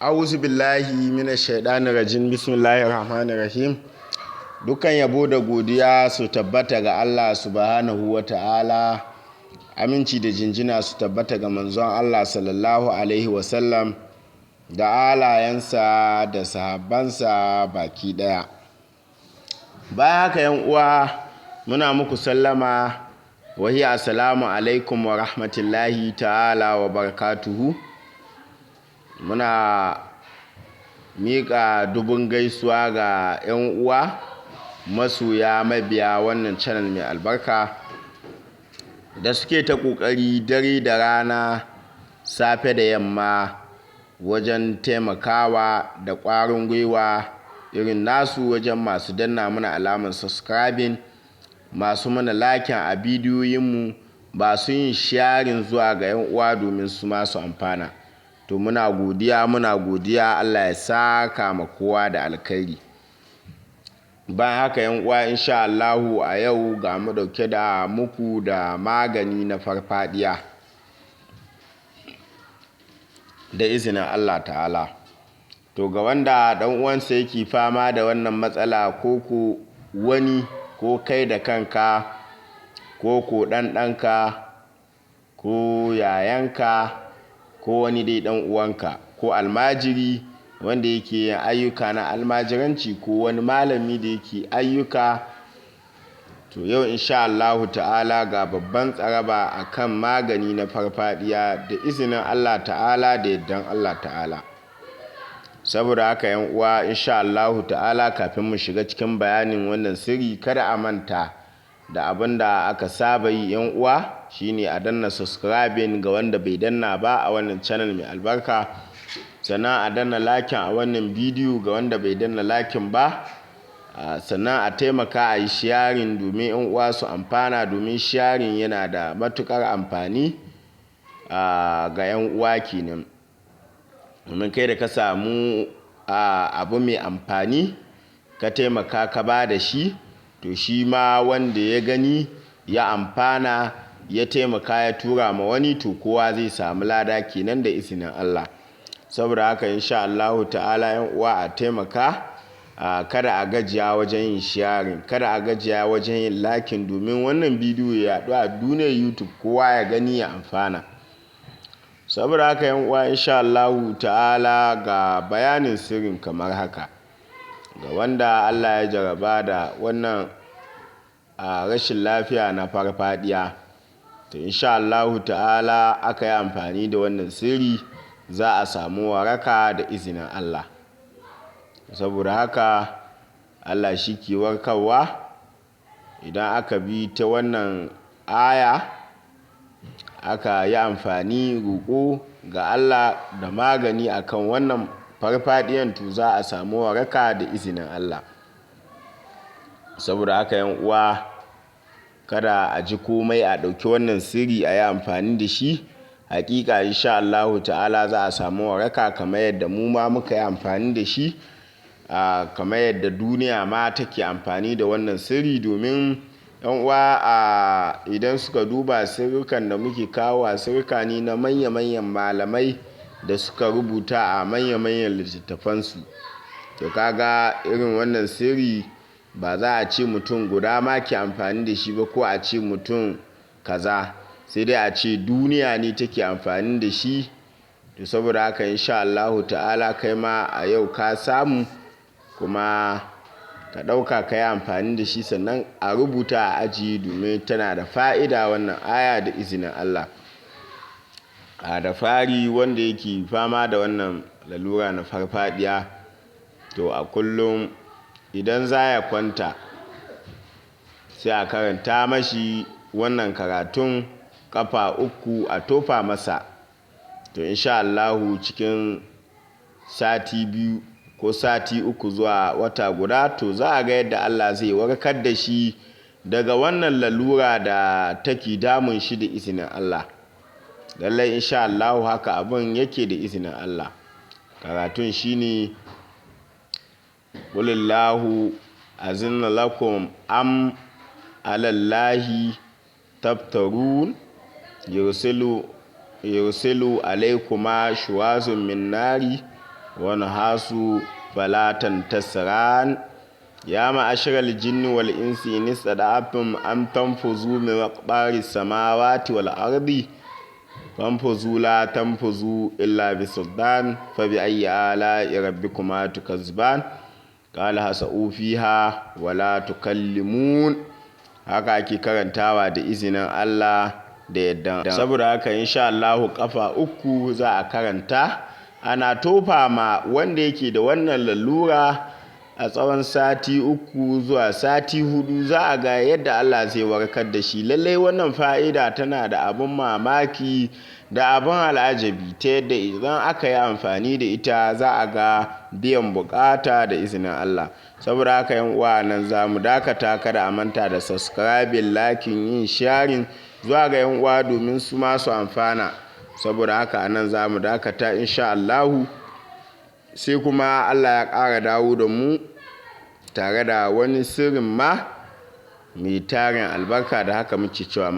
A'udhu billahi minash shaitanir rajim. Bismillahir rahmanir rahim. Dukan yabo da godiya su tabbata ga Allah subhanahu wata'ala. Aminci da jinjina su tabbata ga manzon Allah sallallahu alaihi wasallam da alayensa da sahabbansa baki daya. Bayan haka yan uwa, muna muku sallama wa hiya assalamu alaikum wa rahmatullahi ta'ala wa barakatuhu. Muna miƙa dubun gaisuwa ga 'yan uwa masoya mabiya wannan channel mai albarka da suke ta ƙoƙari dare da rana, safe da yamma wajen taimakawa da ƙwarin gwiwa irin nasu wajen masu danna mana alamar subscribing, masu mana lakin a bidiyoyinmu, ba su yin sharing zuwa ga 'yan uwa domin su masu amfana. To muna godiya Allah ya saka ma kowa da alkhairi. Bayan haka yan uwa, insha Allahu a yau ga mu dauke da muku da magani na farfadiya da izinin Allah ta'ala. To ga wanda dan uwansa yake fama da wannan matsala, ko wani, ko kai da kanka, ko dan danka, ko yayanka, ko wani dai dan uwanka, ko almajiri wanda yake yin ayyuka na almajiranci, ko wani malami da yake ayyuka, to yau insha Allahu ta'ala ga babban tsaraba akan magani na farfadiya da izinin Allah ta'ala da yardan Allah ta'ala. Saboda haka yan uwa, insha Allahu ta'ala kafin mu shiga cikin bayanin wannan sirri, kada a manta da abinda aka saba yi yan uwa, shine a danna subscribing ga wanda bai danna ba a wannan channel mai albarka, sannan a danna lakin a wannan bidiyo ga wanda bai danna lakin ba, sannan a taimaka a yi sharing domin yan uwa su amfana, domin sharing yana da matukar amfani ga yan uwa kenan. Domin kai da ka samu abu mai amfani ka taimaka ka ba da shi, to shi ma wanda ya gani ya amfana ya taimaka ya tura ma wani, to kowa zai samu lada kenan da izinin Allah. Saboda haka insha Allahu ta'ala yan uwa a taimaka, kada a gajiya wajen yin sharing, kada a gajiya wajen yin lakin, domin wannan bidiyo ya yaɗu a duniyar YouTube, kowa ya gani ya amfana. Saboda haka yan uwa, insha Allahu ta'ala ga bayanin sirrin kamar haka. Ga wanda Allah ya jaraba da wannan rashin lafiya na farfadiya, to insha Allahu ta'ala aka yi amfani da wannan sirri, za a samu waraka da izinin Allah. Saboda haka Allah shi ke warkarwa. Idan aka bi ta wannan aya aka yi amfani roƙo ga Allah da magani akan wannan farfadiyan, to za a samu waraka da izinin Allah. Saboda haka yan uwa, kada a ji komai, a ɗauki wannan sirri a yi amfani da shi. Hakika insha Allahu ta'ala za a samu waraka kamar yadda mu ma muka yi amfani da shi, kamar yadda duniya ma take amfani da wannan sirri. Domin yan uwa, idan suka duba sirrukan da muke kawo, sirruka ne na manya-manyan malamai da suka rubuta a manya-manyan littattafansu. To kaga irin wannan sirri ba za a ce mutum guda ma ke amfani da shi ba, ko a ce mutum kaza, sai dai a ce duniya ne take amfani da shi. To saboda haka insha Allahu ta'ala kai ma a yau ka samu, kuma ka ɗauka ka yi amfani da shi, sannan a rubuta a ajiye, domin tana da fa'ida wannan aya da izinin Allah. Da fari, wanda yake fama da wannan lalura na farfadiya, to a kullum idan za ya kwanta sai a karanta mashi wannan karatun kafa 3 a tofa masa. To insha Allahu cikin sati 2 ko sati 3 zuwa wata guda, to za a ga yadda Allah zai warkar da shi daga wannan lalura da take damun shi da izinin Allah. Lallai insha Allahu haka abin yake da izinin Allah. Karatun shine qulillahu azinna lakum am alallahi tabtarun yursilu alaykuma shuwazun min nari wa nahasu fala tantasran. Ya ma'asharal jinni wal insi in istada'tum an tanfuzu min aqbaris samawati wal ardi fanfuzu la tanfuzu illa bisultan fa bi ayyi ala'i rabbikuma tukazziban qala hasa'u fiha wa la tukallimun. Haka ake karantawa da izinin Allah da yadda. Saboda haka insha Allah kafa 3 za a karanta. Ana tofa ma wanda yake da wannan lalura a tsawon sati 3 zuwa sati 4, za a ga yadda Allah zai warkar da shi. Lallai wannan fa'ida tana da abin mamaki da abin al'ajabi, ta yadda idan aka yi amfani da ita za a ga biyan bukata da izinin Allah. Saboda haka yan uwa, nan za mu dakata. Kada a manta da subscribing, liking, yin sharing zuwa ga yan uwa domin su masu amfana. Saboda haka anan za mu dakata insha Allahu, sai kuma Allah ya ƙara dawo da mu tare da wani sirrin ma mai tarin albarka. Da haka muke cewa